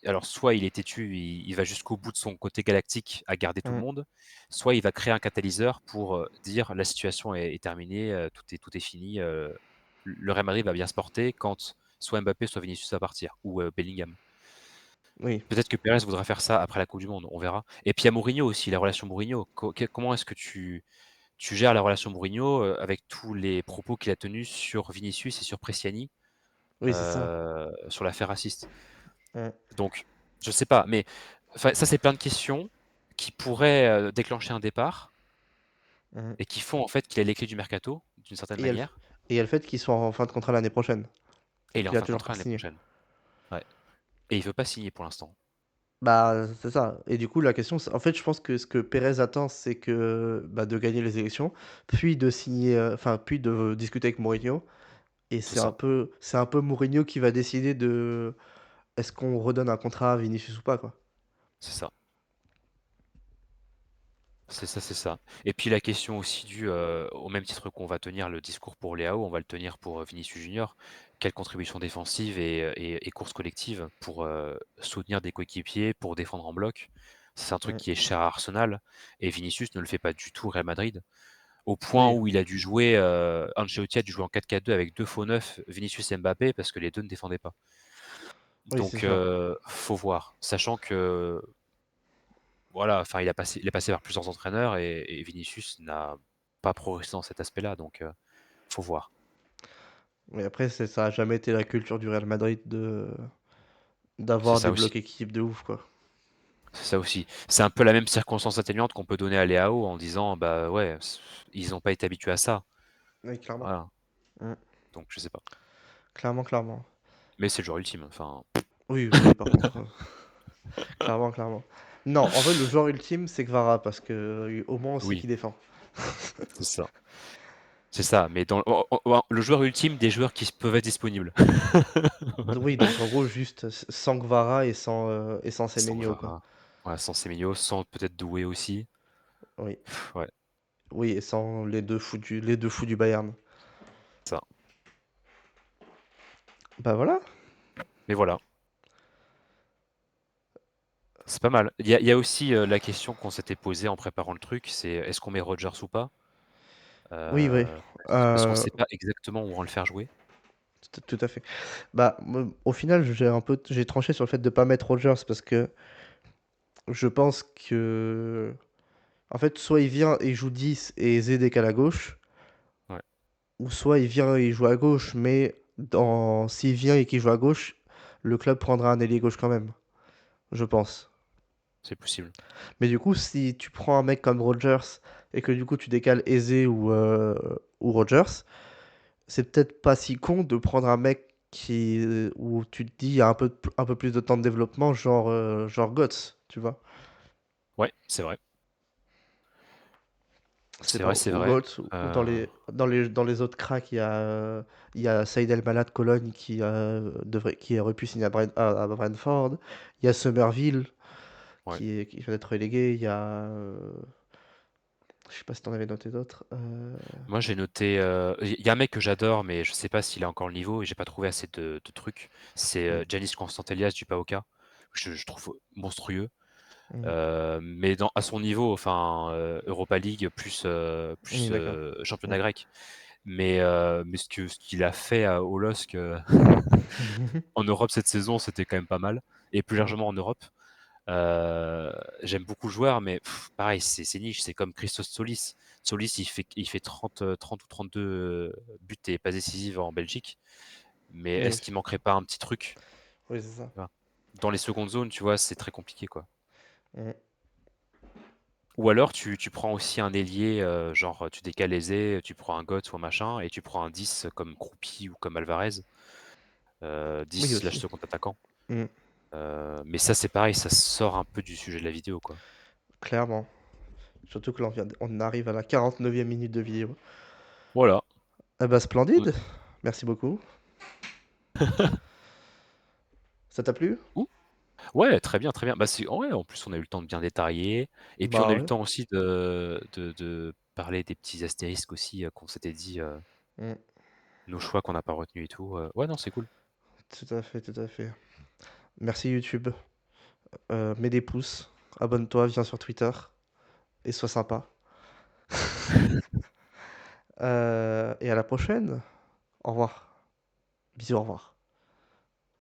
alors soit il est têtu, il va jusqu'au bout de son côté galactique à garder tout le Mmh. monde, soit il va créer un catalyseur pour, dire: «La situation est terminée, tout est fini, le Real Madrid va bien se porter quand soit Mbappé, soit Vinicius va partir ou, Bellingham». Oui. Peut-être que Pérez voudra faire ça après la coupe du monde, on verra. Et puis il y a Mourinho aussi, la relation Mourinho. Comment est-ce que tu gères la relation Mourinho, avec tous les propos qu'il a tenus sur Vinicius et sur Bresciani, Oui, c'est ça. sur l'affaire raciste? Mmh. Donc je sais pas, mais enfin ça c'est plein de questions qui pourraient, déclencher un départ Mmh. et qui font en fait qu'il a les clés du mercato, d'une certaine Et il y a le f manière et il y a le fait qu'il soit en fin de contrat l'année prochaine et et il est en qu'il a fin de toujours contrat pas l'année signé. prochaine. Ouais et il veut pas signer pour l'instant. Bah, c'est ça et du coup, la question, c'est en fait, je pense que ce que Pérez attend, c'est que, bah, de gagner les élections, puis de signer, enfin, puis de discuter avec Mourinho et C'est ça, c'est un peu Mourinho qui va décider de est-ce qu'on redonne un contrat à Vinicius ou pas, quoi? c'est ça. C'est ça, c'est ça. Et puis la question aussi au même titre qu'on va tenir le discours pour Leao, on va le tenir pour, Vinicius Junior. quelle contribution défensive et course collective pour, soutenir des coéquipiers, pour défendre en bloc. C'est un truc Mmh. qui est cher à Arsenal et Vinicius ne le fait pas du tout au Real Madrid. Au point Oui, où il a dû jouer, Ancelotti a dû jouer en 4-4-2 avec 2 faux neufs, Vinicius et Mbappé, parce que les 2 ne défendaient pas. oui, c'est Donc sûr. faut voir. Sachant que, voilà, enfin il est passé par plusieurs entraîneurs et Vinicius n'a pas progressé dans cet aspect-là, donc faut voir. Mais après, ça a jamais été la culture du Real Madrid C'est d'avoir des ça aussi. blocs équipes de ouf, quoi. C'est ça aussi. C'est un peu la même circonstance atténuante qu'on peut donner à Leao en disant: «Bah, ouais, ils ont pas été habitués à ça». Oui, clairement. Voilà, Mmh. donc je sais pas. Clairement, clairement. Mais c'est le joueur ultime, enfin, Oui, oui, par contre, clairement, clairement. Non, en vrai, le joueur ultime, c'est Kvara parce que, au moins, on sait oui, qu'il défend. c'est ça. C'est ça, mais dans le joueur ultime des joueurs qui peuvent être disponibles. Oui, donc en gros, juste sans Kvara et sans Sans Semenyo, quoi. Vara, ouais, sans Semenyo, sans peut-être Doué aussi. Oui. Ouais, Oui, et sans les deux fous du Bayern. ça. Bah voilà. Mais voilà, c'est pas mal. Il y a aussi, la question qu'on s'était posée en préparant le truc, c'est est-ce qu'on met Rodgers ou pas? Oui, oui. Parce qu'on Euh, sait pas exactement où on va le faire jouer. tout à fait. Bah, au final, j'ai tranché sur le fait de pas mettre Rodgers parce que je pense que, en fait, soit il vient et joue 10 et Eze décale à gauche, Ouais, ou soit il vient et il joue à gauche, mais s'il vient et qu'il joue à gauche, le club prendra un ailier gauche quand même, je pense. c'est possible. Mais du coup, si tu prends un mec comme Rodgers et que du coup tu décales Eze ou Rodgers, c'est peut-être pas si con de prendre un mec où tu te dis il y a un peu plus de temps de développement, genre Götze, tu vois. Ouais, c'est vrai. C'est C'est pas vrai, c'est ou vrai. Götze ou dans les autres cracks, il y a Saïd El Malad Cologne qui aurait pu signer à Brentford. Il y a Somerville Ouais. qui vient d'être relégué. Il y a je sais pas si t'en avais noté d'autres. Moi, j'ai noté, il y a un mec que j'adore, mais je sais pas s'il a encore le niveau et j'ai pas trouvé assez de trucs. C'est, Mm, Giannis Constantelias du PAOK. Je trouve monstrueux. mm. Mais à son niveau, enfin, Europa League plus Oui, d'accord. Mm. championnat grec. Mais ce qu'il a fait au LOSC en Europe cette saison, c'était quand même pas mal. Et plus Mm. largement en Europe. Euh, J'aime beaucoup le joueur, mais pareil, c'est niche. C'est comme Christos Solis. Solis, il fait 30 ou 32 buts et passes décisives en Belgique. Mais Oui, est-ce qu'il manquerait pas un petit truc, oui, c'est ça. tu vois? Dans les secondes zones, tu vois, c'est très compliqué, quoi. Mm. Ou alors tu prends aussi un ailier, genre tu décales Eze, tu prends un Götze ou un machin et tu prends un 10 comme Kroupi ou comme Alvarez, Oui, 10 slash aussi. second attaquant. Mm. Mais ça, c'est pareil, ça sort un peu du sujet de la vidéo, quoi. Clairement. Surtout que là, on arrive à la 49e minute de vidéo. Voilà. Eh bah, On splendide. Merci beaucoup. Ça t'a plu? ouh! Ouais, très bien, très bien. Bah, ouais, en plus, on a eu le temps de bien détailler et puis on a Bah eu le ouais. temps aussi de parler des petits astérisques aussi, qu'on s'était dit, Mm. nos choix qu'on n'a pas retenus et tout, ouais, non, c'est cool. Tout à fait, tout à fait. Merci YouTube. Mets des pouces. Abonne-toi, viens sur Twitter. Et sois sympa. Et à la prochaine. Au revoir. Bisous, au revoir.